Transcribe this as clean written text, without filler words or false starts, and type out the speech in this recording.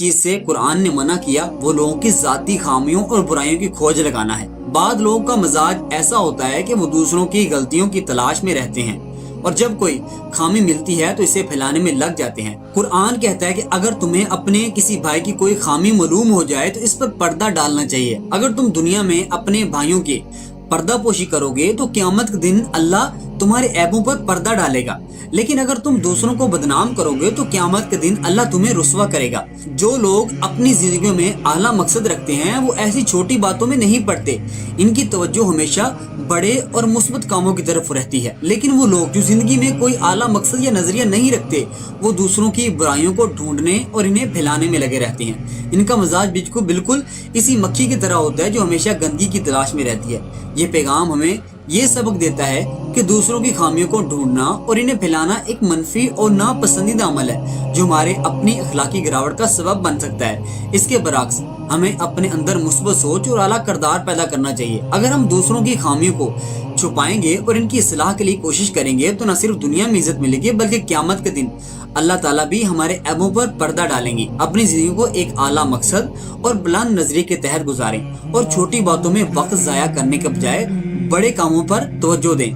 چیز سے قرآن نے منع کیا وہ لوگوں کی ذاتی خامیوں اور برائیوں کی کھوج لگانا ہے۔ بعض لوگوں کا مزاج ایسا ہوتا ہے کہ وہ دوسروں کی غلطیوں کی تلاش میں رہتے ہیں اور جب کوئی خامی ملتی ہے تو اسے پھیلانے میں لگ جاتے ہیں۔ قرآن کہتا ہے کہ اگر تمہیں اپنے کسی بھائی کی کوئی خامی معلوم ہو جائے تو اس پر پردہ ڈالنا چاہیے۔ اگر تم دنیا میں اپنے بھائیوں کی پردہ پوشی کرو گے تو قیامت کے دن اللہ تمہارے عیبوں پر پردہ ڈالے گا، لیکن اگر تم دوسروں کو بدنام کرو گے تو قیامت کے دن اللہ تمہیں رسوا کرے گا۔ جو لوگ اپنی زندگیوں میں اعلیٰ مقصد رکھتے ہیں وہ ایسی چھوٹی باتوں میں نہیں پڑتے، ان کی توجہ ہمیشہ بڑے اور مثبت کاموں کی طرف رہتی ہے۔ لیکن وہ لوگ جو زندگی میں کوئی اعلیٰ مقصد یا نظریہ نہیں رکھتے وہ دوسروں کی برائیوں کو ڈھونڈنے اور انہیں پھیلانے میں لگے رہتے ہیں۔ ان کا مزاج بالکل اسی مکھی کی طرح ہوتا ہے جو ہمیشہ گندگی کی تلاش میں رہتی ہے۔ یہ پیغام ہمیں یہ سبق دیتا ہے کہ دوسروں کی خامیوں کو ڈھونڈنا اور انہیں پھیلانا ایک منفی اور ناپسندیدہ عمل ہے جو ہمارے اپنی اخلاقی گراوٹ کا سبب بن سکتا ہے۔ اس کے برعکس ہمیں اپنے اندر مثبت سوچ اور اعلیٰ کردار پیدا کرنا چاہیے۔ اگر ہم دوسروں کی خامیوں کو چھپائیں گے اور ان کی اصلاح کے لیے کوشش کریں گے تو نہ صرف دنیا میں عزت ملے گی بلکہ قیامت کے دن اللہ تعالیٰ بھی ہمارے عیبوں پر پردہ ڈالیں گے۔ اپنی زندگی کو ایک اعلیٰ مقصد اور بلند نظریے کے تحت گزاریں اور چھوٹی باتوں میں وقت ضائع کرنے کے بجائے بڑے کاموں پر توجہ دیں۔